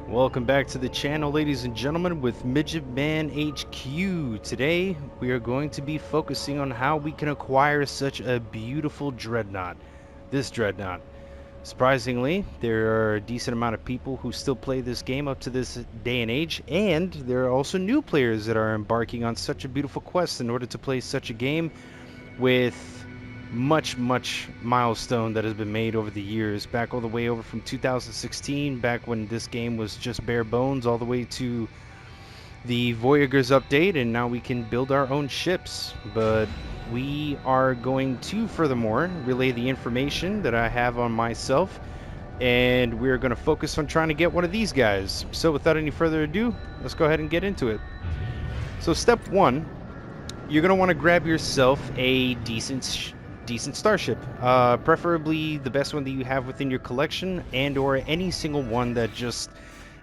Welcome back to the channel, ladies and gentlemen, with Midget Man HQ. Today, we are going to be focusing on how we can acquire such a beautiful dreadnought. This dreadnought. Surprisingly, there are a decent amount of people who still play this game up to this day and age, and there are also new players that are embarking on such a beautiful quest in order to play such a game with much milestone that has been made over the years, back all the way over from 2016, back when this game was just bare bones, all the way to the Voyagers update, and now we can build our own ships. But we are going to furthermore relay the information that I have on myself, and we're going to focus on trying to get one of these guys. So without any further ado, let's go ahead and get into it. So step one, you're going to want to grab yourself a decent starship, preferably the best one that you have within your collection, and or any single one that just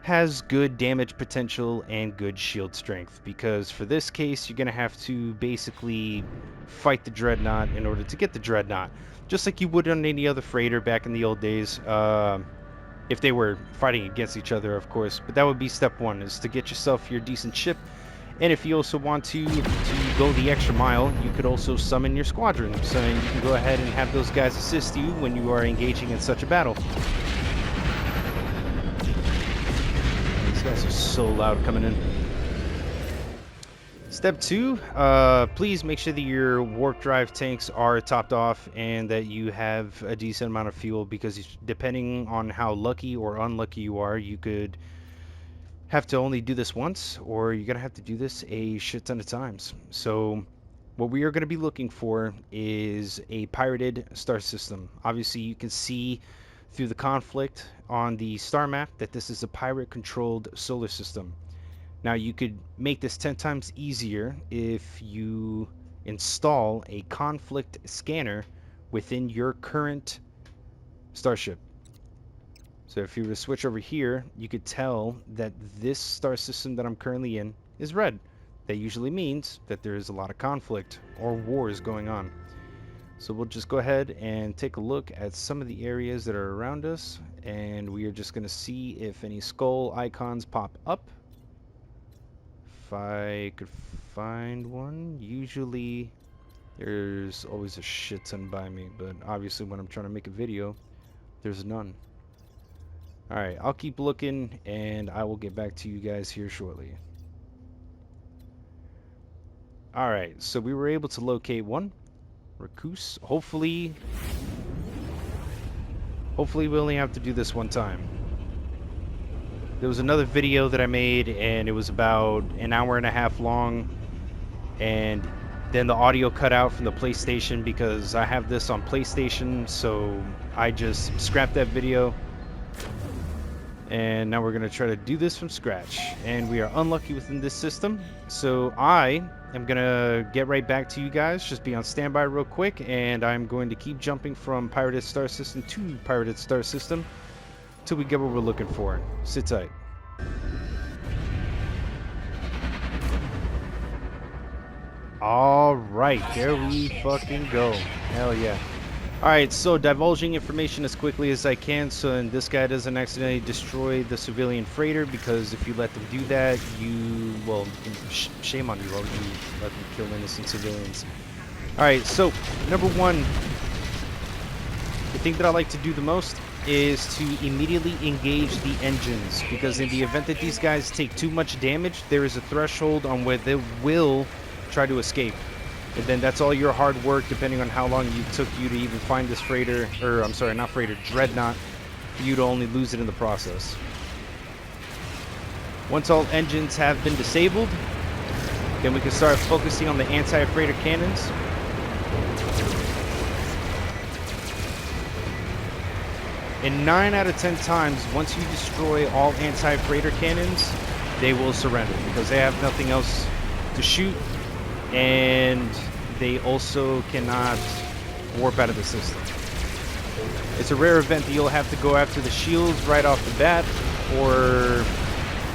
has good damage potential and good shield strength, because for this case you're gonna have to basically fight the dreadnought in order to get the dreadnought, just like you would on any other freighter back in the old days, if they were fighting against each other, of course. But that would be step one, is to get yourself your decent ship. And if you also want to go the extra mile, you could also summon your squadron, so you can go ahead and have those guys assist you when you are engaging in such a battle. These guys are so loud coming in. Step two, please make sure that your warp drive tanks are topped off and that you have a decent amount of fuel, because depending on how lucky or unlucky you are, you could have to only do this once, or you're gonna have to do this a shit ton of times. So what we are going to be looking for is a pirated star system. Obviously you can see through the conflict on the star map that this is a pirate controlled solar system. Now you could make this 10 times easier if you install a conflict scanner within your current starship. So if you were to switch over here, you could tell that this star system that I'm currently in is red. That usually means that there is a lot of conflict or wars going on. So we'll just go ahead and take a look at some of the areas that are around us, and we are just going to see if any skull icons pop up. If I could find one. Usually there's always a shit ton by me, but obviously when I'm trying to make a video, there's none. Alright, I'll keep looking, and I will get back to you guys here shortly. Alright, so we were able to locate one. Recluse. Hopefully we only have to do this one time. There was another video that I made, and it was about an hour and a half long, and then the audio cut out from the PlayStation because I have this on PlayStation, so I just scrapped that video. And now we're going to try to do this from scratch. And we are unlucky within this system. So I am going to get right back to you guys. Just be on standby real quick. And I'm going to keep jumping from Pirated Star System to Pirated Star System till we get what we're looking for. Sit tight. Alright, there we fucking go. Hell yeah. Alright, so divulging information as quickly as I can so this guy doesn't accidentally destroy the civilian freighter, because if you let them do that, well, shame on you. Why would you let them kill innocent civilians? Alright, so number one, the thing that I like to do the most is to immediately engage the engines, because in the event that these guys take too much damage, there is a threshold on where they will try to escape. And then that's all your hard work, depending on how long it took you to even find this freighter, or I'm sorry, not freighter, dreadnought, for you to only lose it in the process. Once all engines have been disabled, then we can start focusing on the anti-freighter cannons. And 9 out of 10 times, once you destroy all anti-freighter cannons, they will surrender, because they have nothing else to shoot. And they also cannot warp out of the system. It's a rare event that you'll have to go after the shields right off the bat, or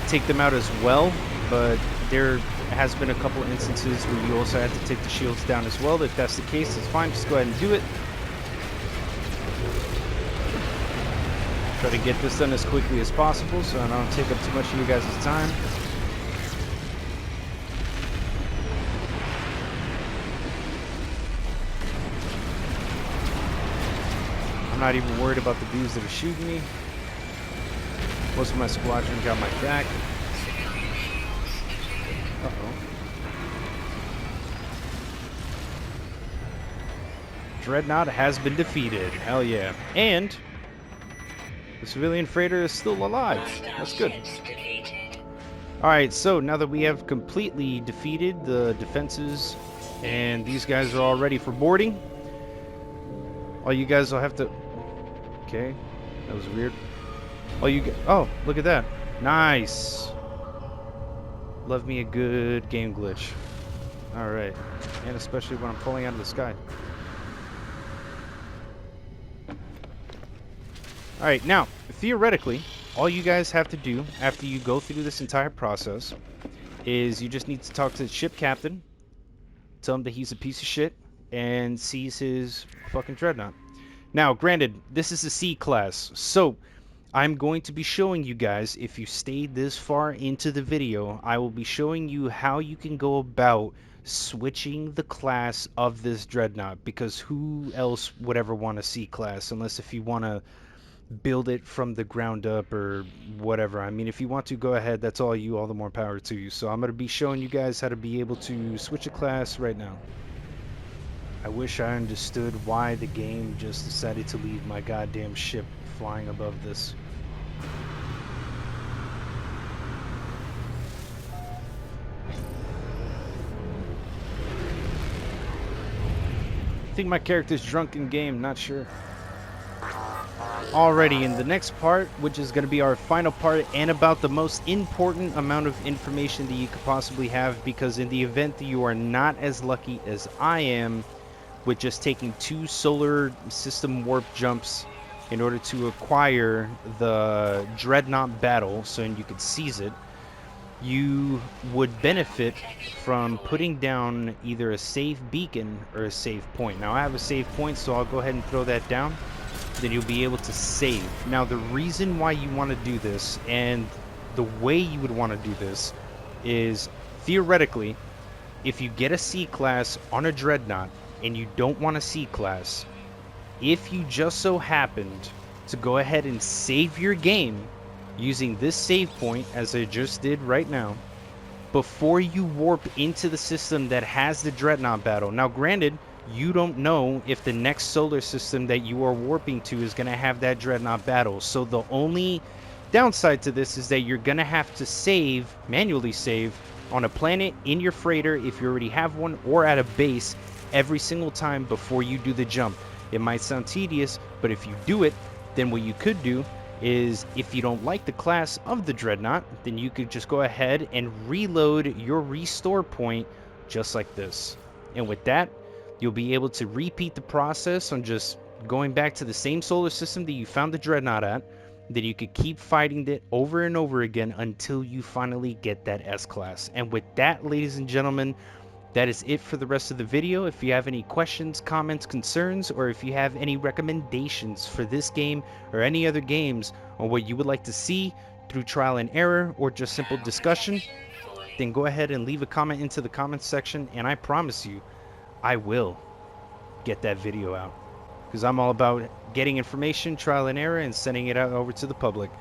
take them out as well, but there has been a couple instances where you also had to take the shields down as well. If that's the case, it's fine, just go ahead and do it. Try to get this done as quickly as possible so I don't take up too much of you guys' time. I'm not even worried about the dudes that are shooting me. Most of my squadron got my back. Uh-oh. Dreadnought has been defeated. Hell yeah. And the civilian freighter is still alive. That's good. Alright, so now that we have completely defeated the defenses and these guys are all ready for boarding, all you guys will have to... Okay, that was weird. Oh, look at that. Nice. Love me a good game glitch. Alright, and especially when I'm falling out of the sky. Alright, now, theoretically, all you guys have to do after you go through this entire process is you just need to talk to the ship captain, tell him that he's a piece of shit, and seize his fucking dreadnought. Now, granted, this is a C class, so I'm going to be showing you guys, if you stayed this far into the video, I will be showing you how you can go about switching the class of this dreadnought, because who else would ever want a C class unless if you want to build it from the ground up or whatever. I mean, if you want to, go ahead. That's all you, all the more power to you. So I'm going to be showing you guys how to be able to switch a class right now. I wish I understood why the game just decided to leave my goddamn ship flying above this. I think my character's drunk in game, not sure. Alrighty, in the next part, which is going to be our final part and about the most important amount of information that you could possibly have, because in the event that you are not as lucky as I am with just taking 2 solar system warp jumps in order to acquire the Dreadnought battle so you could seize it, you would benefit from putting down either a save beacon or a save point. Now I have a save point, so I'll go ahead and throw that down. Then you'll be able to save. Now the reason why you want to do this and the way you would want to do this is, theoretically, if you get a C class on a Dreadnought and you don't want a C class, if you just so happened to go ahead and save your game using this save point, as I just did right now, before you warp into the system that has the Dreadnought battle. Now granted, you don't know if the next solar system that you are warping to is going to have that Dreadnought battle. So the only downside to this is that you're going to have to save, manually save, on a planet, in your freighter if you already have one, or at a base every single time before you do the jump. It might sound tedious, but if you do it, then what you could do is, if you don't like the class of the Dreadnought, then you could just go ahead and reload your restore point just like this. And with that, you'll be able to repeat the process on just going back to the same solar system that you found the Dreadnought at. Then you could keep fighting it over and over again until you finally get that S-Class. And with that, ladies and gentlemen, that is it for the rest of the video. If you have any questions, comments, concerns, or if you have any recommendations for this game or any other games on what you would like to see through trial and error or just simple discussion, then go ahead and leave a comment into the comments section, and I promise you, I will get that video out, because I'm all about getting information, trial and error, and sending it out over to the public.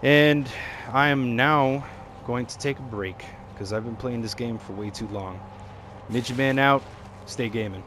And I am now going to take a break because I've been playing this game for way too long. Midget Man out. Stay gaming.